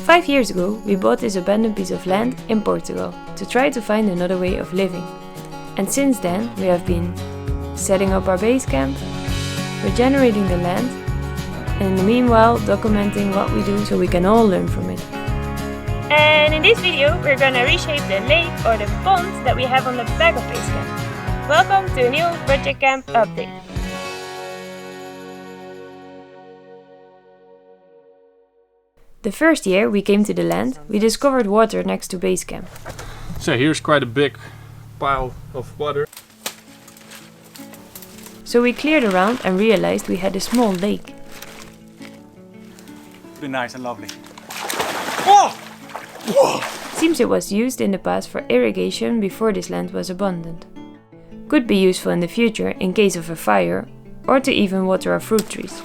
5 years ago, we bought this abandoned piece of land in Portugal to try to find another way of living. And since then, we have been setting up our base camp, regenerating the land, and in the meanwhile documenting what we do so we can all learn from it. And in this video, we're gonna reshape the lake or the pond that we have on the back of base camp. Welcome to a new Project Camp update. The first year we came to the land, we discovered water next to base camp. So here's quite a big pile of water. So we cleared around and realized we had a small lake. Pretty nice and lovely. Whoa! Whoa! Seems it was used in the past for irrigation before this land was abandoned. Could be useful in the future in case of a fire or to even water our fruit trees.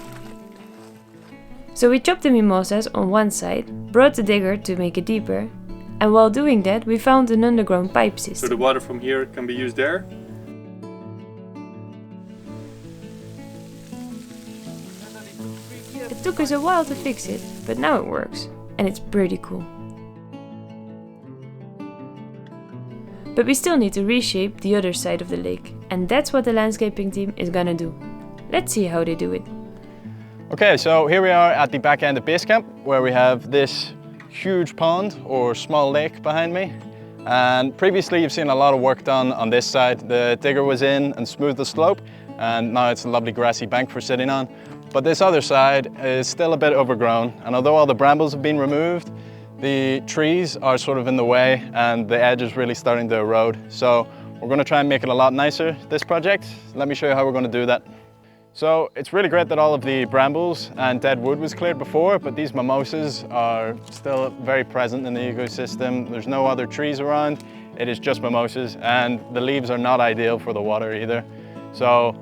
So we chopped the mimosas on one side, brought the digger to make it deeper, and while doing that we found an underground pipe So system. the water from here can be used there. It took us a while to fix it, but now it works, and it's pretty cool. But we still need to reshape the other side of the lake, and that's what the landscaping team is gonna do. Let's see how they do it. Okay, so here we are at the back end of base camp, where we have this huge pond or small lake behind me. And previously you've seen a lot of work done on this side. The digger was in and smoothed the slope, and now it's a lovely grassy bank for sitting on. But this other side is still a bit overgrown, and although all the brambles have been removed, the trees are sort of in the way and the edge is really starting to erode. So we're going to try and make it a lot nicer, this project. Let me show you how we're going to do that. So it's really great that all of the brambles and dead wood was cleared before, but these mimosas are still very present in the ecosystem. There's no other trees around, it is just mimosas, and the leaves are not ideal for the water either. So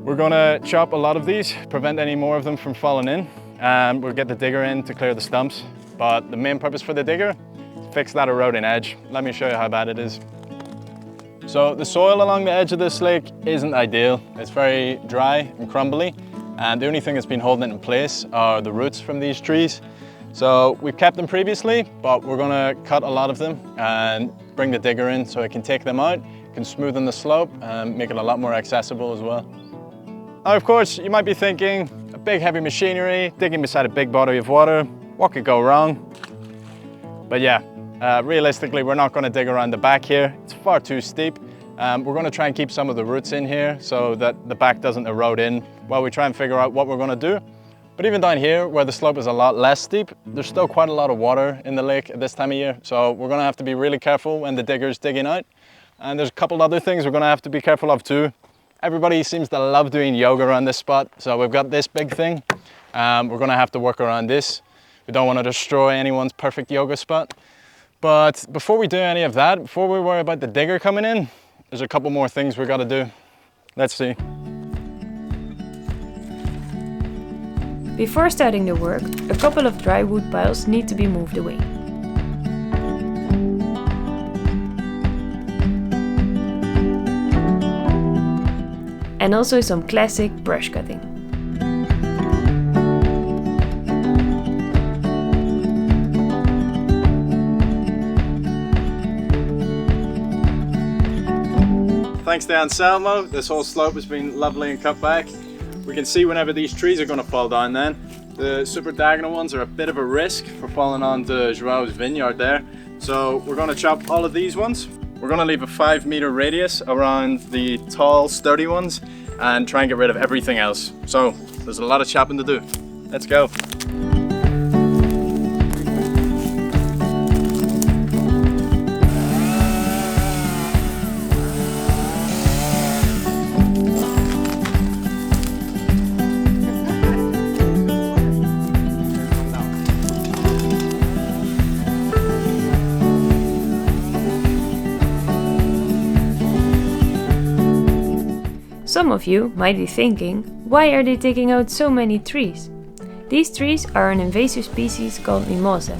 we're gonna chop a lot of these, prevent any more of them from falling in, and we'll get the digger in to clear the stumps. But the main purpose for the digger is to fix that eroding edge. Let me show you how bad it is. So the soil along the edge of this lake isn't ideal. It's very dry and crumbly, and the only thing that's been holding it in place are the roots from these trees. So we've kept them previously, but we're gonna cut a lot of them and bring the digger in so it can take them out, can smoothen the slope and make it a lot more accessible as well. Now, of course, you might be thinking, a big heavy machinery, digging beside a big body of water, what could go wrong? But yeah, realistically, we're not going to dig around the back here. It's far too steep. We're going to try and keep some of the roots in here so that the back doesn't erode in while we try and figure out what we're going to do. But even down here, where the slope is a lot less steep, there's still quite a lot of water in the lake at this time of year. So we're going to have to be really careful when the digger's digging out. And there's a couple other things we're going to have to be careful of too. Everybody seems to love doing yoga around this spot. So we've got this big thing. We're going to have to work around this. We don't want to destroy anyone's perfect yoga spot. But before we do any of that, before we worry about the digger coming in, there's a couple more things we've got to do. Let's see. Before starting the work, a couple of dry wood piles need to be moved away. And also some classic brush cutting. Thanks to Anselmo, this whole slope has been lovely and cut back. We can see whenever these trees are going to fall down then. The super diagonal ones are a bit of a risk for falling onto Joao's vineyard there. So we're going to chop all of these ones. We're going to leave a 5-meter radius around the tall, sturdy ones and try and get rid of everything else. So there's a lot of chopping to do. Let's go. Some of you might be thinking, why are they taking out so many trees? These trees are an invasive species called mimosa.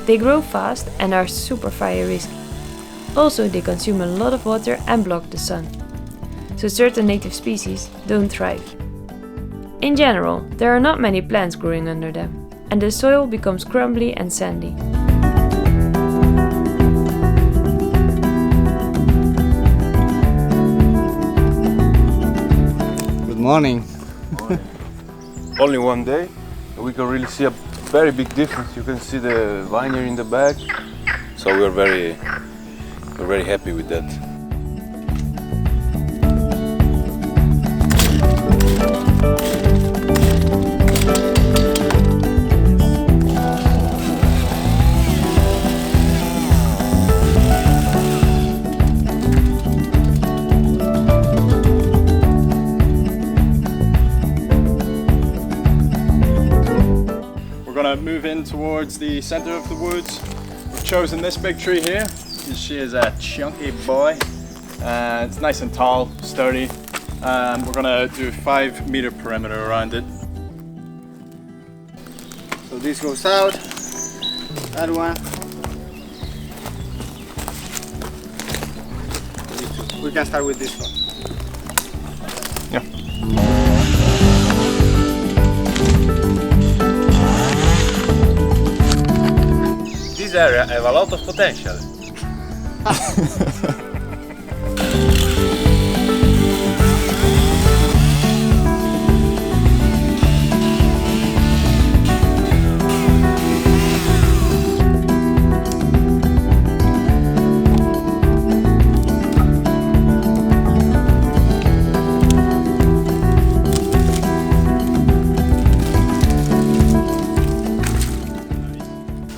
They grow fast and are super fire risky. Also, they consume a lot of water and block the sun. So certain native species don't thrive. In general, there are not many plants growing under them. and the soil becomes crumbly and sandy. Good morning. Only one day, we can really see a very big difference. You can see the vineyard in the back, so we're very happy with that. We're gonna move in towards the center of the woods. We've chosen this big tree here. She is a chunky boy. It's nice and tall, sturdy. We're gonna do a 5-meter perimeter around it. So this goes out, that one. We can start with this one. This area has a lot of potential.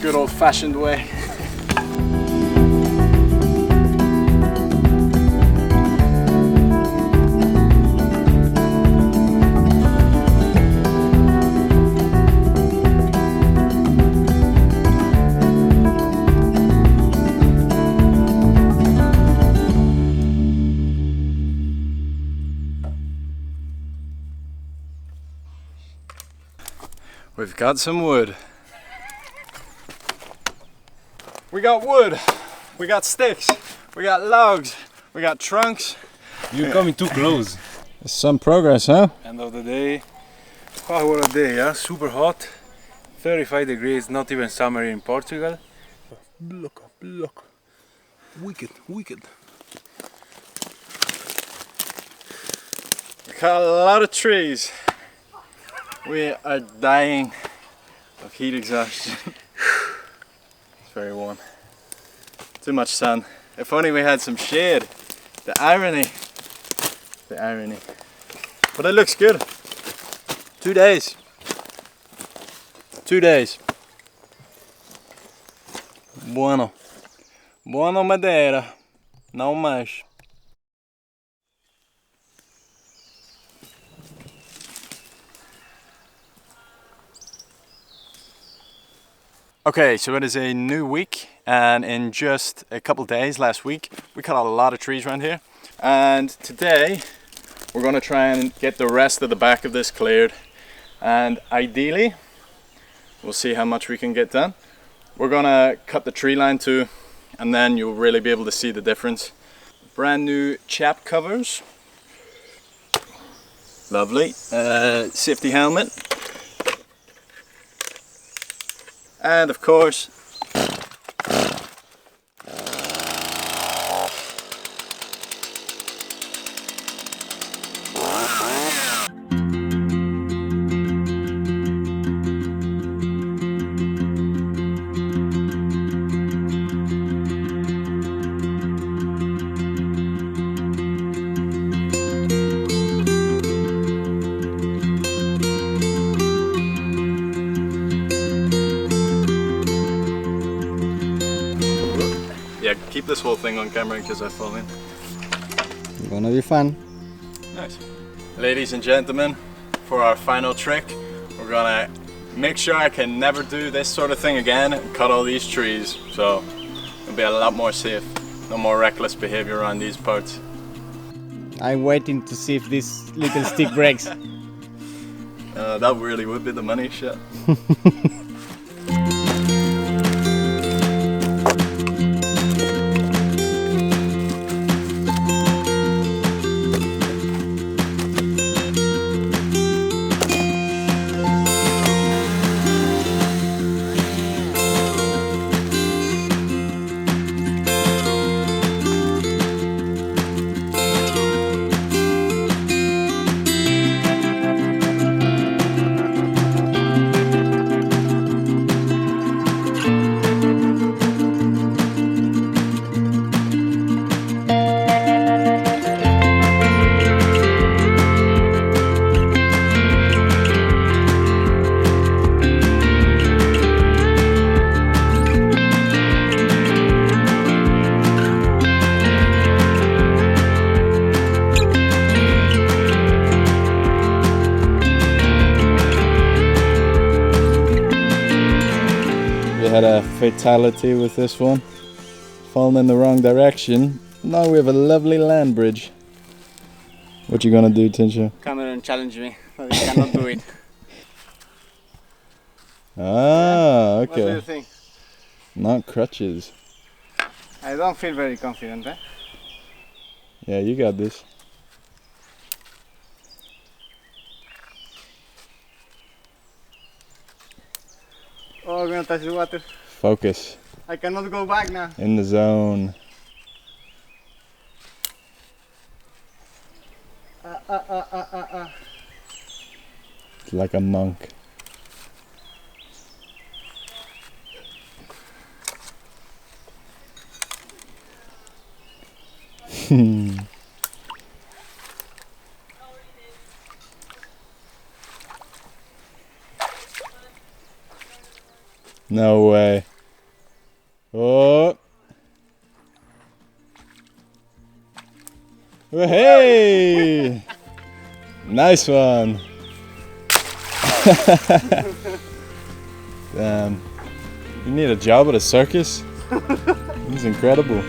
Good old-fashioned way. We've got some wood. We got wood, we got sticks, we got logs, we got trunks. You're coming too close. Some progress, huh? End of the day. Wow, what a day, yeah? Super hot. 35 degrees, not even summer in Portugal. Look. Wicked. We got a lot of trees. We are dying of heat exhaustion. It's very warm. Too much sun. If only we had some shade. The irony. But it looks good. 2 days. 2 days. Bueno. Bueno Madeira. Não mais. Okay, so it is a new week, and in just a couple days last week we cut a lot of trees around here, and today we're going to try and get the rest of the back of this cleared, and ideally we'll see how much we can get done. We're going to cut the tree line too, and then you'll really be able to see the difference. Brand new chap covers, lovely, safety helmet, and of course yeah, keep this whole thing on camera in case I fall in. Gonna be fun. Nice. Ladies and gentlemen, for our final trick, we're gonna make sure I can never do this sort of thing again and cut all these trees. So it'll be a lot more safe. No more reckless behavior around these parts. I'm waiting to see if this little stick breaks. That really would be the money shot. Nearly had a fatality with this one. Fallen in the wrong direction. Now we have a lovely land bridge. What you gonna do, Tinsha? Cameron challenged me, but he cannot do it. Ah, What do you okay. think? Not crutches. I don't feel very confident, eh? Yeah, you got this. Oh, I'm gonna touch the water. Focus. I cannot go back now. In the zone. It's like a monk. No way. Oh. Oh, hey! Nice one. Damn. You need a job at a circus? This is incredible.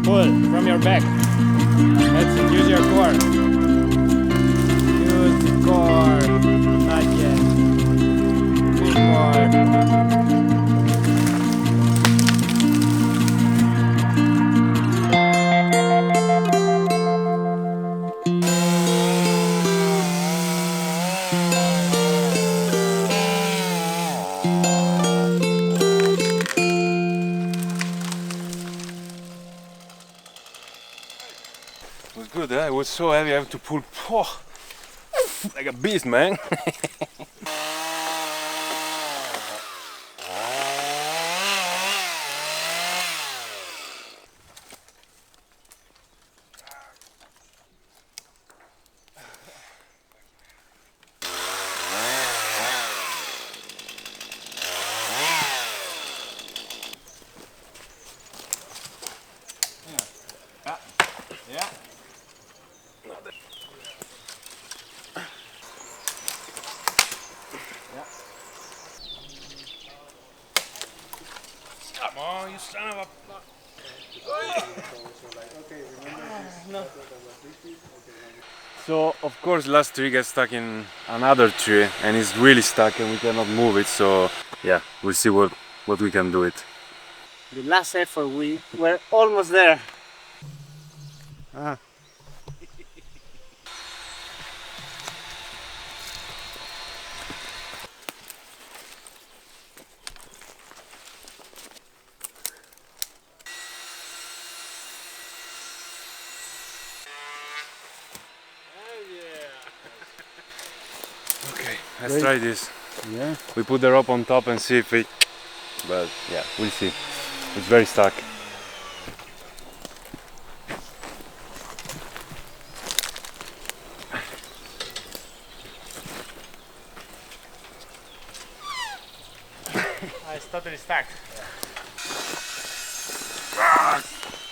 Pull from your back. That's it. Use your core. Use the core. Not yet. Big core. It was good, eh? It was so heavy, I have to pull like a beast, man. Yeah. Come on, you son of a... So, of course, last tree gets stuck in another tree and it's really stuck and we cannot move it, so yeah, we'll see what we can do it. The last effort, we were almost there. Okay, let's try this. Yeah. We put the rope on top and see if it... But yeah, we'll see. It's very stuck. It's totally stacked.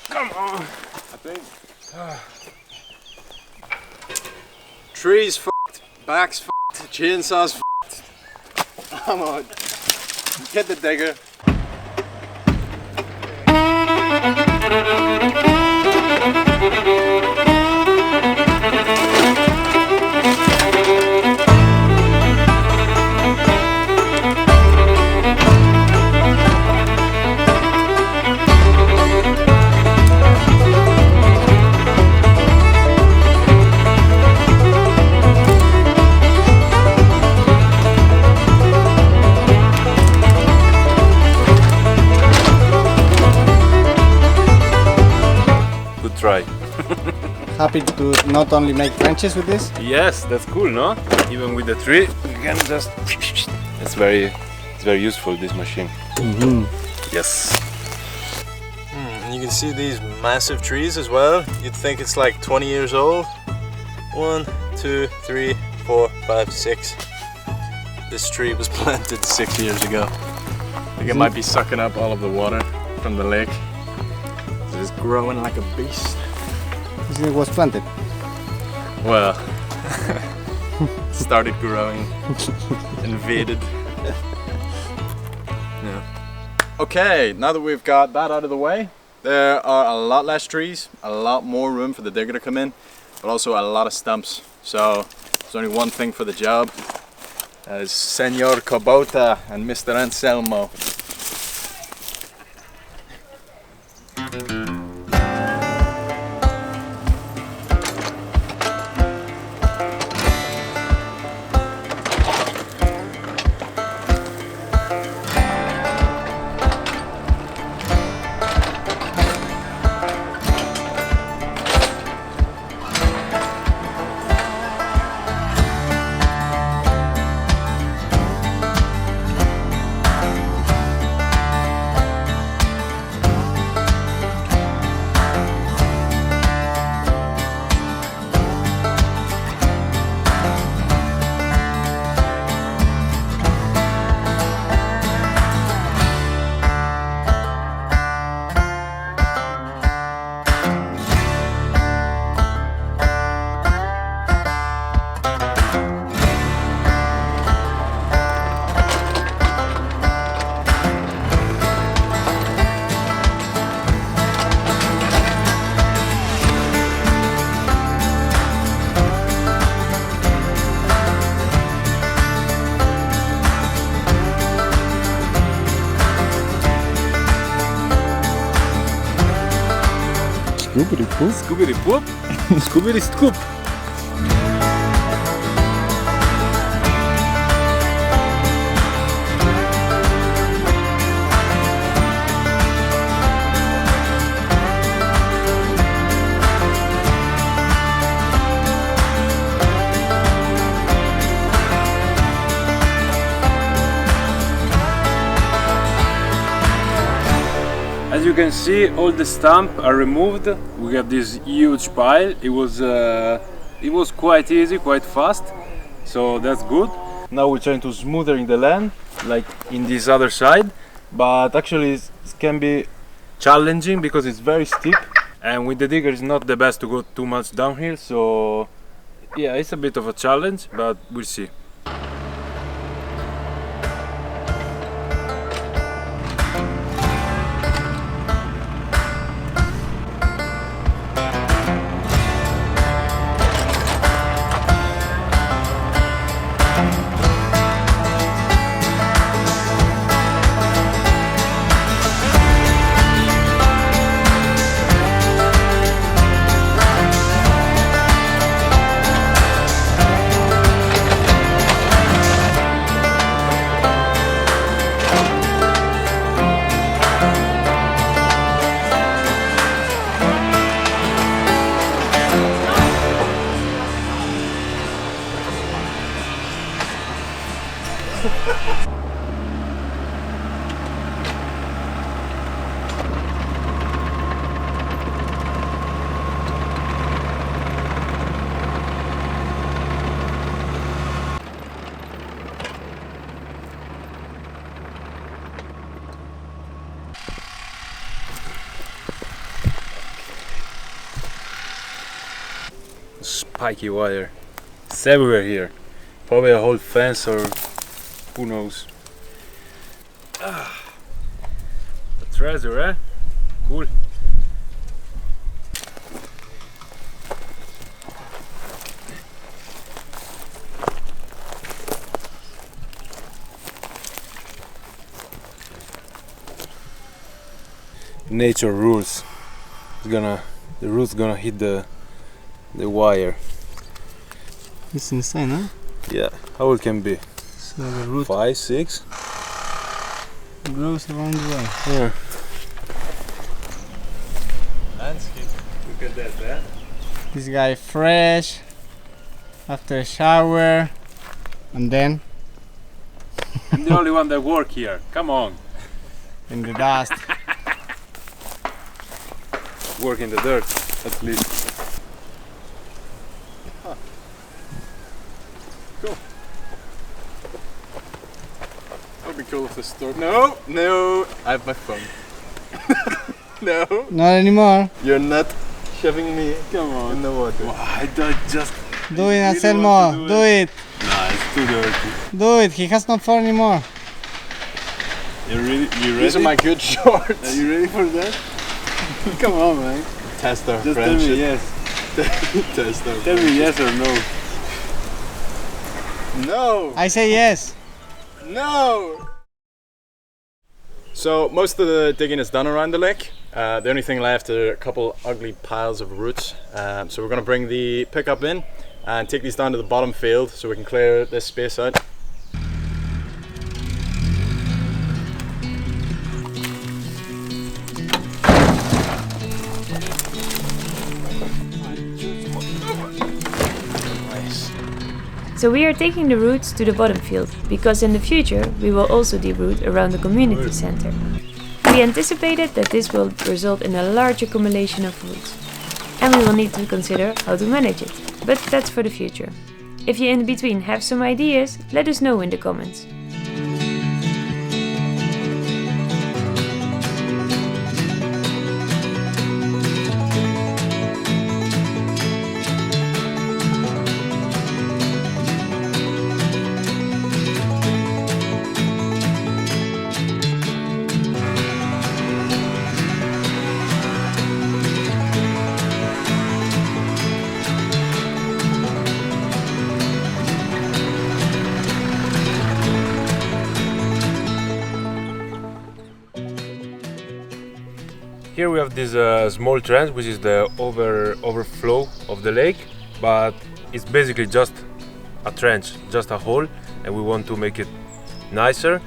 Come on! I think. Trees f***ed, backs f***ed, chainsaws f***ed. Come on, get the digger. happy to not only make branches with this. Yes, that's cool, no? Even with the tree, you can just. It's very useful, this machine. Yes. You can see these massive trees as well. You'd think it's like 20 years old. 1, 2, 3, 4, 5, 6. This tree was planted 6 years ago. I think it might be sucking up all of the water from the lake. It's growing like a beast. It was planted. Well, started growing, invaded. Yeah. Okay, now that we've got that out of the way, there are a lot less trees, a lot more room for the digger to come in, but also a lot of stumps. So there's only one thing for the job. As Senor Kubota and Mr. Anselmo. Scoopity poop. Scoobity poop, scoobity scoop. As you can see, all the stumps are removed. We have this huge pile. It was quite easy, quite fast, so that's good. Now we're trying to smoothing the land, like in this other side, but actually it can be challenging because it's very steep, and with the digger it's not the best to go too much downhill. So yeah, it's a bit of a challenge, but we'll see. Spiky wire. It's everywhere here. Probably a whole fence or who knows. A treasure, eh? Cool. Nature rules. The root's gonna hit the wire. It's insane, huh? Yeah. How old can it be? So the root 5, 6? grows around the way. Yeah. Landscape. Look at that, man. This guy fresh after a shower, and then I'm the only one that work here. Come on. in the dust. Work in the dirt, at least. Cool. That would be cool if this store. No, no, I have my phone. No, Not anymore. you're not shoving me Come on. in the water. I don't just. Do it, really Anselmo. want to Do it. Nah, it's too dirty. Do it. He has no phone anymore. You ready? These are my good shorts. Are you ready for that? Come on, man. Test our Just tell friendship. me yes. Test our Tell me yes or no. No! I say yes. No! So most of the digging is done around the lake. The only thing left are a couple ugly piles of roots. So we're going to bring the pickup in and take these down to the bottom field so we can clear this space out. So we are taking the roots to the bottom field, because in the future we will also deroot around the community center. We anticipated that this will result in a large accumulation of roots, and we will need to consider how to manage it, but that's for the future. If you in between have some ideas, let us know in the comments. Here we have this small trench, which is the overflow of the lake, but it's basically just a trench, just a hole, and we want to make it nicer.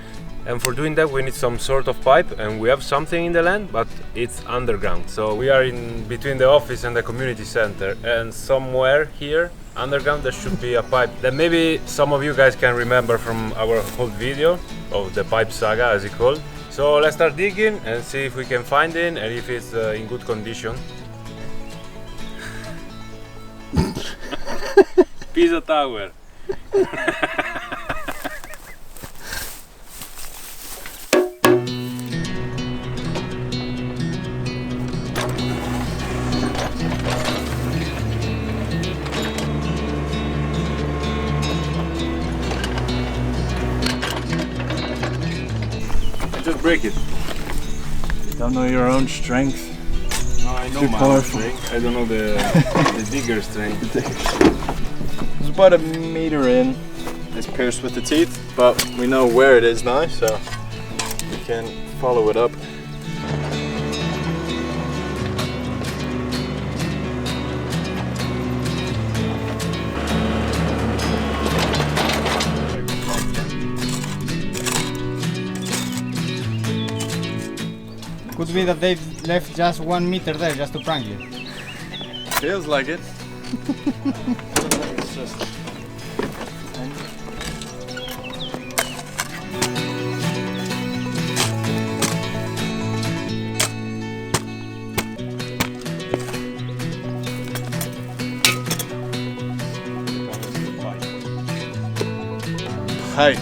And for doing that we need some sort of pipe, and we have something in the land, but it's underground. So we are in between the office and the community center, and somewhere here underground there should be a pipe that maybe some of you guys can remember from our whole video of the pipe saga, as it's called. So let's start digging and see if we can find it and if it's in good condition. Pisa Tower. Just break it. Don't know your own strength. No, I know Too my powerful. strength. I don't know the digger strength. It's about a meter in. It's pierced with the teeth, but we know where it is now, so we can follow it up. Could be that they've left just 1 meter there just to prank you. Feels like it. Hi.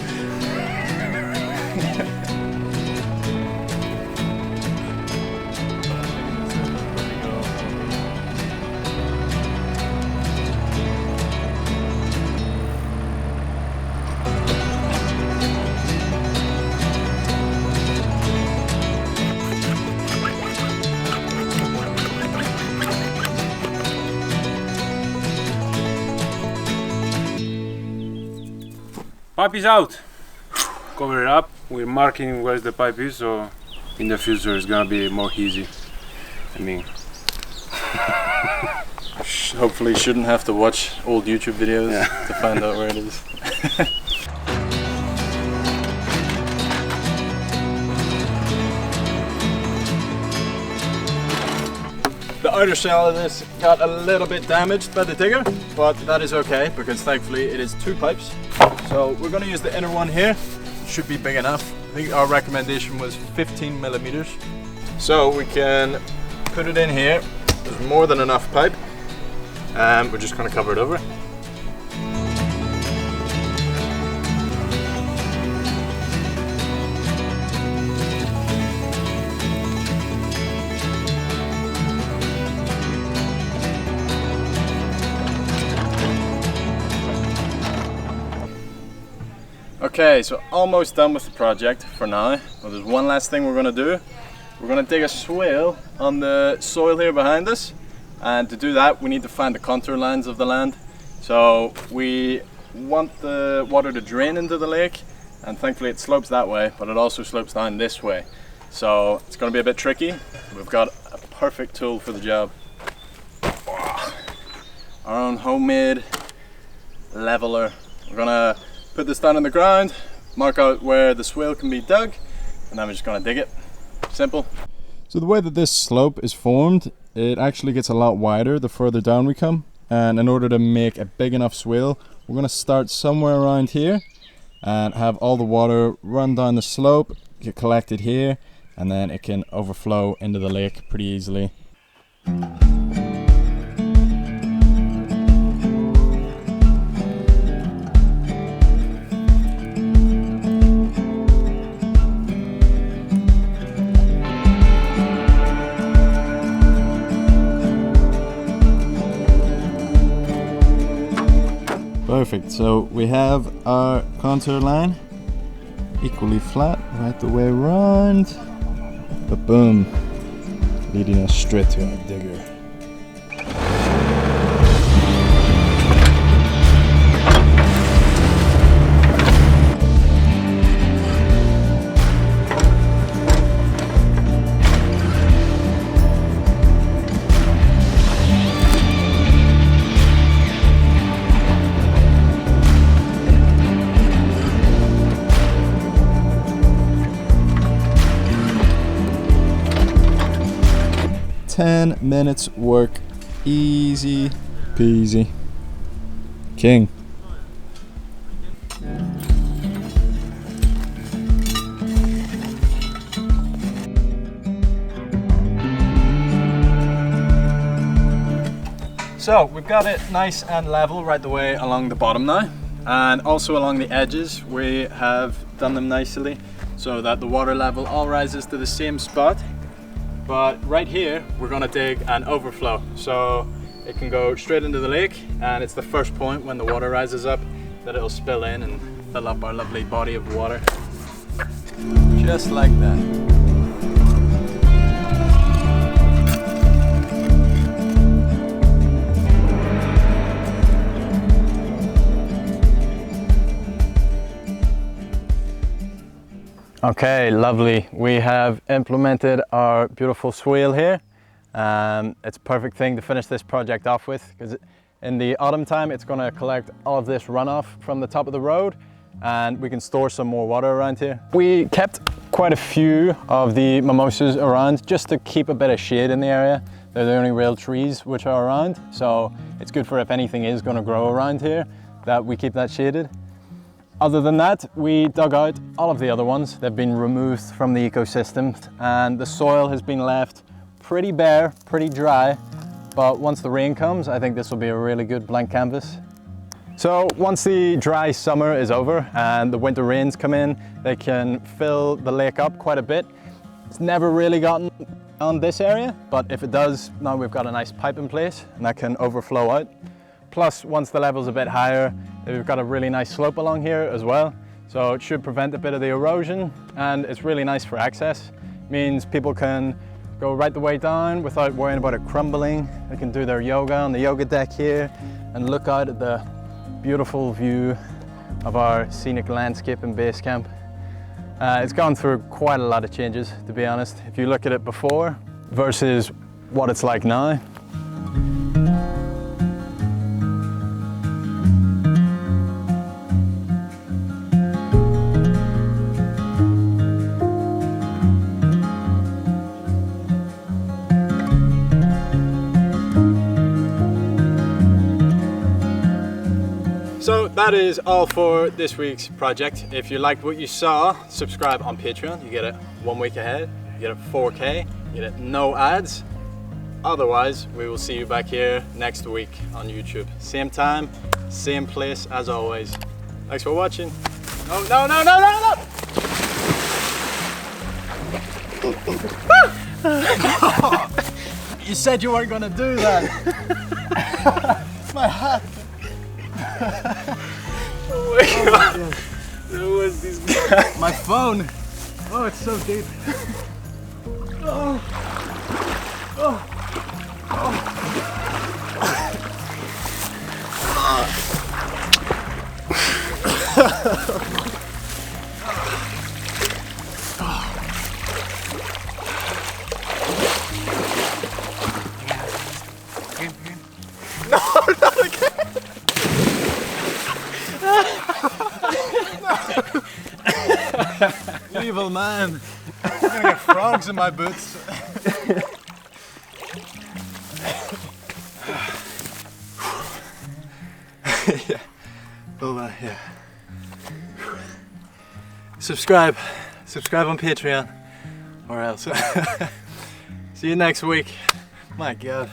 Pipe is out. Cover it up. We're marking where the pipe is, so in the future it's gonna be more easy. I mean, Hopefully shouldn't have to watch old YouTube videos to find out where it is. The outer shell of this got a little bit damaged by the digger, but that is okay because thankfully it is 2 pipes. So we're going to use the inner one here. It should be big enough. I think our recommendation was 15 millimeters. So we can put it in here. There's more than enough pipe. And we're just going to cover it over. Okay, so almost done with the project for now. Well, there's one last thing we're going to do. We're going to dig a swale on the soil here behind us, and to do that we need to find the contour lines of the land. So we want the water to drain into the lake, and thankfully it slopes that way, but it also slopes down this way. So it's going to be a bit tricky. We've got a perfect tool for the job. Our own homemade leveler. We're going to put this down on the ground, mark out where the swale can be dug, and then we're just going to dig it. Simple. So the way that this slope is formed, it actually gets a lot wider the further down we come, and in order to make a big enough swale, we're going to start somewhere around here and have all the water run down the slope, get collected here, and then it can overflow into the lake pretty easily. Perfect, so we have our contour line equally flat right the way around, but boom, leading us straight to our digger. "10 minutes work, easy peasy, king." So we've got it nice and level right the way along the bottom now, and also along the edges we have done them nicely so that the water level all rises to the same spot. But right here, we're gonna dig an overflow. So it can go straight into the lake, and it's the first point when the water rises up that it'll spill in and fill up our lovely body of water. Just like that. Okay, lovely. We have implemented our beautiful swale here. It's a perfect thing to finish this project off with, because in the autumn time it's going to collect all of this runoff from the top of the road, and we can store some more water around here. We kept quite a few of the mimosas around just to keep a bit of shade in the area. They're the only real trees which are around, so it's good for if anything is going to grow around here that we keep that shaded. Other than that, we dug out all of the other ones. They've been removed from the ecosystem, and the soil has been left pretty bare, pretty dry. But once the rain comes, I think this will be a really good blank canvas. So once the dry summer is over and the winter rains come in, they can fill the lake up quite a bit. It's never really gotten on this area, but if it does, now we've got a nice pipe in place and that can overflow out. Plus, once the level's a bit higher, we've got a really nice slope along here as well. So it should prevent a bit of the erosion, and it's really nice for access. It means people can go right the way down without worrying about it crumbling. They can do their yoga on the yoga deck here and look out at the beautiful view of our scenic landscape in base camp. It's gone through quite a lot of changes, to be honest. If you look at it before versus what it's like now. that is all for this week's project. If you liked what you saw, subscribe on Patreon. You get it 1 week ahead, you get it 4K, you get it no ads. Otherwise, we will see you back here next week on YouTube. Same time, same place as always. Thanks for watching. No, no, no, no, no, no! You said you weren't gonna do that. My hat. Oh my god. Who was this guy? My phone. Oh, it's so deep. Oh. Oh. Oh. No, not again! Evil man. I'm gonna get frogs in my boots. Yeah. Hold on, yeah. Subscribe on Patreon, or else. See you next week. My God.